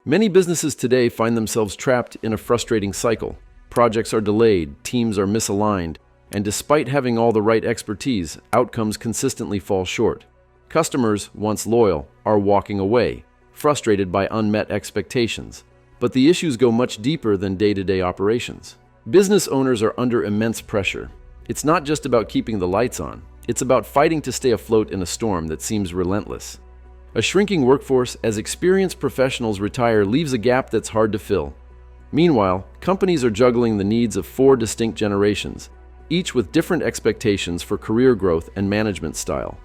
Many businesses today find themselves trapped in a frustrating cycle. Projects are delayed, teams are misaligned, and despite having all the right expertise, outcomes consistently fall short. Customers, once loyal, are walking away, frustrated by unmet expectations. But the issues go much deeper than day-to-day operations. Business owners are under immense pressure. It's not just about keeping the lights on. It's about fighting to stay afloat in a storm that seems relentless. A shrinking workforce as experienced professionals retire leaves a gap that's hard to fill. Meanwhile, companies are juggling the needs of 4 distinct generations, each with different expectations for career growth and management style.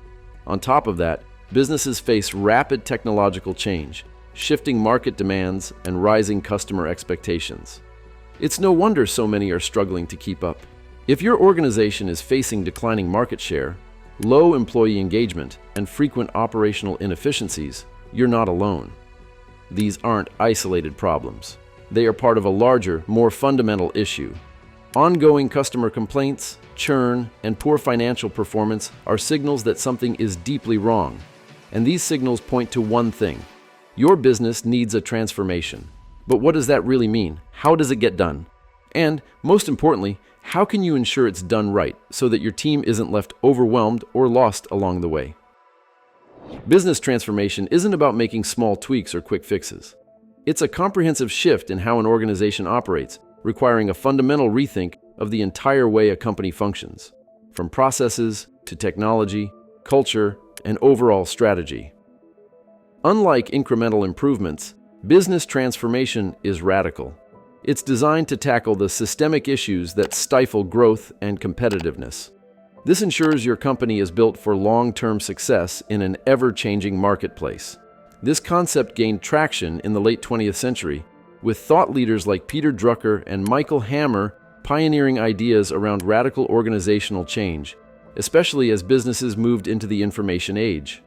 On top of that, businesses face rapid technological change, shifting market demands, and rising customer expectations. It's no wonder so many are struggling to keep up. If your organization is facing declining market share, low employee engagement, and frequent operational inefficiencies, you're not alone. These aren't isolated problems. They are part of a larger, more fundamental issue. Ongoing customer complaints, churn, and poor financial performance are signals that something is deeply wrong. And these signals point to one thing: your business needs a transformation. But what does that really mean? How does it get done? And, most importantly, how can you ensure it's done right so that your team isn't left overwhelmed or lost along the way? Business transformation isn't about making small tweaks or quick fixes. It's a comprehensive shift in how an organization operates, requiring a fundamental rethink of the entire way a company functions, from processes to technology, culture, and overall strategy. Unlike incremental improvements, business transformation is radical. It's designed to tackle the systemic issues that stifle growth and competitiveness. This ensures your company is built for long-term success in an ever-changing marketplace. This concept gained traction in the late 20th century, with thought leaders like Peter Drucker and Michael Hammer pioneering ideas around radical organizational change, especially as businesses moved into the information age.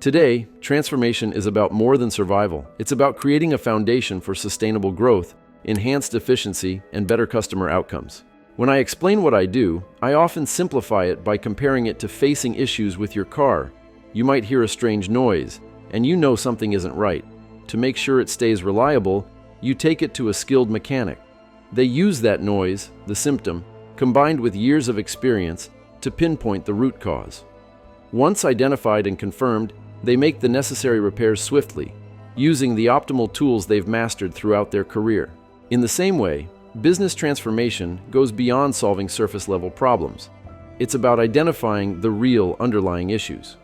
Today, transformation is about more than survival. It's about creating a foundation for sustainable growth, enhanced efficiency, and better customer outcomes. When I explain what I do, I often simplify it by comparing it to facing issues with your car. You might hear a strange noise, and you know something isn't right. To make sure it stays reliable, you take it to a skilled mechanic. They use that noise, the symptom, combined with years of experience, to pinpoint the root cause. Once identified and confirmed, they make the necessary repairs swiftly, using the optimal tools they've mastered throughout their career. In the same way, business transformation goes beyond solving surface-level problems. It's about identifying the real underlying issues.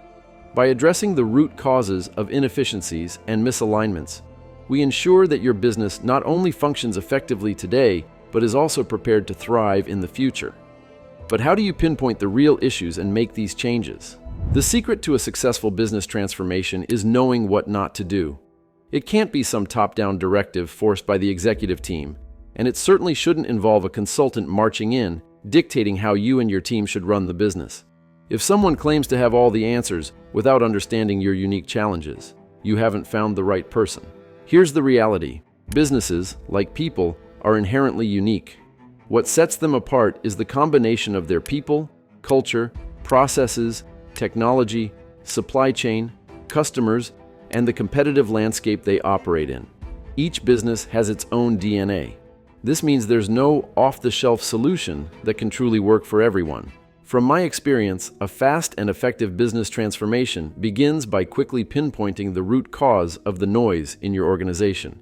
By addressing the root causes of inefficiencies and misalignments, we ensure that your business not only functions effectively today, but is also prepared to thrive in the future. But how do you pinpoint the real issues and make these changes? The secret to a successful business transformation is knowing what not to do. It can't be some top-down directive forced by the executive team, and it certainly shouldn't involve a consultant marching in, dictating how you and your team should run the business. If someone claims to have all the answers without understanding your unique challenges, you haven't found the right person. Here's the reality: businesses, like people, are inherently unique. What sets them apart is the combination of their people, culture, processes, technology, supply chain, customers, and the competitive landscape they operate in. Each business has its own DNA. This means there's no off-the-shelf solution that can truly work for everyone. From my experience, a fast and effective business transformation begins by quickly pinpointing the root cause of the noise in your organization.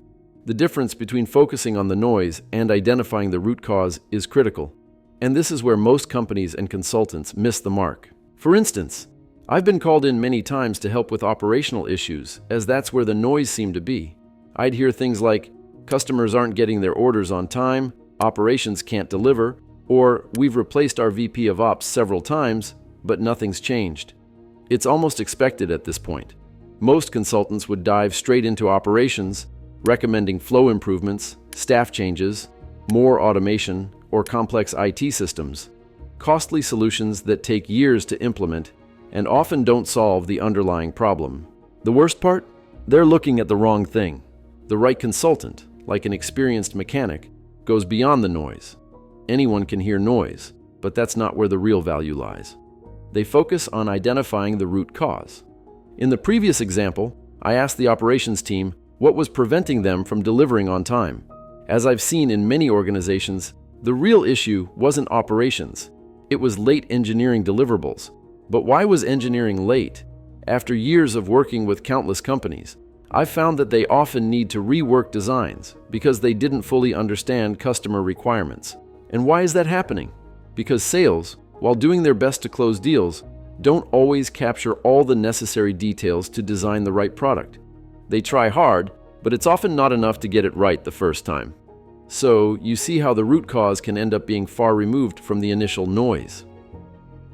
The difference between focusing on the noise and identifying the root cause is critical, and this is where most companies and consultants miss the mark. For instance, I've been called in many times to help with operational issues, as that's where the noise seemed to be. I'd hear things like, customers aren't getting their orders on time, operations can't deliver, or we've replaced our VP of Ops several times, but nothing's changed. It's almost expected at this point. Most consultants would dive straight into operations, recommending flow improvements, staff changes, more automation, or complex IT systems, costly solutions that take years to implement and often don't solve the underlying problem. The worst part? They're looking at the wrong thing. The right consultant, like an experienced mechanic, goes beyond the noise. Anyone can hear noise, but that's not where the real value lies. They focus on identifying the root cause. In the previous example, I asked the operations team, What was preventing them from delivering on time? As I've seen in many organizations, the real issue wasn't operations. It was late engineering deliverables. But why was engineering late? After years of working with countless companies, I've found that they often need to rework designs because they didn't fully understand customer requirements. And why is that happening? Because sales, while doing their best to close deals, don't always capture all the necessary details to design the right product. They try hard, but it's often not enough to get it right the first time. So, you see how the root cause can end up being far removed from the initial noise.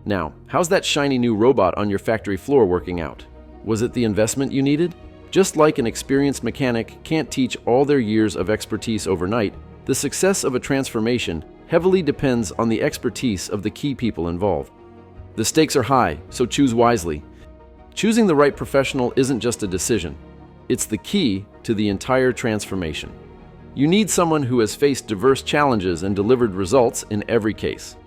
Now, how's that shiny new robot on your factory floor working out? Was it the investment you needed? Just like an experienced mechanic can't teach all their years of expertise overnight, the success of a transformation heavily depends on the expertise of the key people involved. The stakes are high, so choose wisely. Choosing the right professional isn't just a decision. It's the key to the entire transformation. You need someone who has faced diverse challenges and delivered results in every case.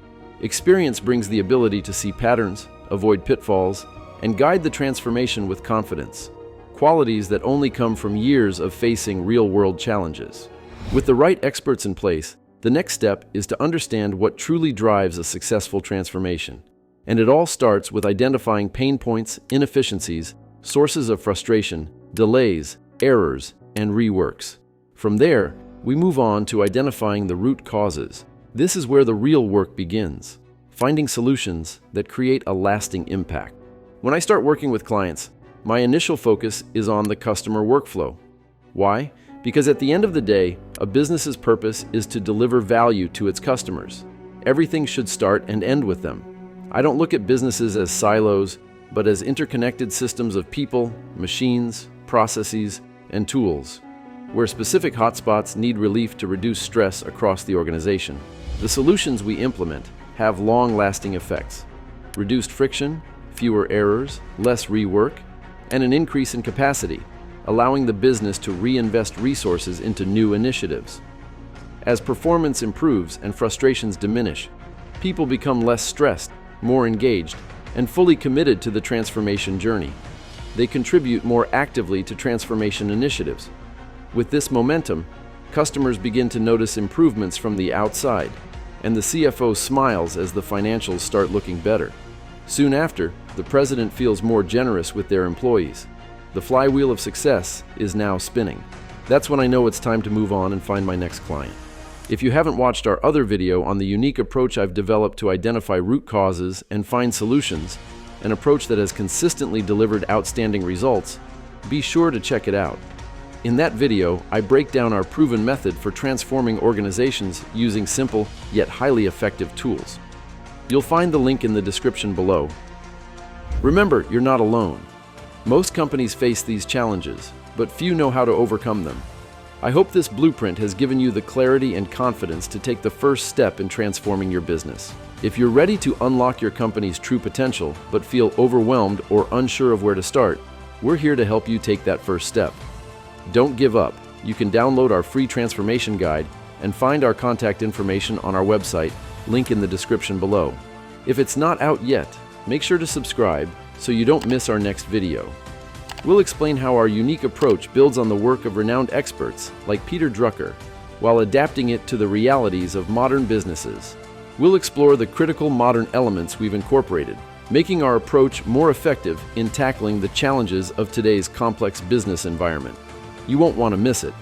Experience brings the ability to see patterns, avoid pitfalls, and guide the transformation with confidence, qualities that only come from years of facing real-world challenges. With the right experts in place, the next step is to understand what truly drives a successful transformation. And it all starts with identifying pain points, inefficiencies, sources of frustration, delays, errors, and reworks. From there, we move on to identifying the root causes. This is where the real work begins, finding solutions that create a lasting impact. When I start working with clients, my initial focus is on the customer workflow. Why? Because at the end of the day, a business's purpose is to deliver value to its customers. Everything should start and end with them. I don't look at businesses as silos, but as interconnected systems of people, machines, processes, and tools, where specific hotspots need relief to reduce stress across the organization. The solutions we implement have long-lasting effects: reduced friction, fewer errors, less rework, and an increase in capacity, allowing the business to reinvest resources into new initiatives. As performance improves and frustrations diminish, people become less stressed, more engaged, and fully committed to the transformation journey. They contribute more actively to transformation initiatives. With this momentum, customers begin to notice improvements from the outside, and the CFO smiles as the financials start looking better. Soon after, the president feels more generous with their employees. The flywheel of success is now spinning. That's when I know it's time to move on and find my next client. If you haven't watched our other video on the unique approach I've developed to identify root causes and find solutions, an approach that has consistently delivered outstanding results, be sure to check it out. In that video, I break down our proven method for transforming organizations using simple yet highly effective tools. You'll find the link in the description below. Remember, you're not alone. Most companies face these challenges, but few know how to overcome them. I hope this blueprint has given you the clarity and confidence to take the first step in transforming your business. If you're ready to unlock your company's true potential, but feel overwhelmed or unsure of where to start, we're here to help you take that first step. Don't give up. You can download our free transformation guide and find our contact information on our website, link in the description below. If it's not out yet, make sure to subscribe so you don't miss our next video. We'll explain how our unique approach builds on the work of renowned experts like Peter Drucker, while adapting it to the realities of modern businesses. We'll explore the critical modern elements we've incorporated, making our approach more effective in tackling the challenges of today's complex business environment. You won't want to miss it.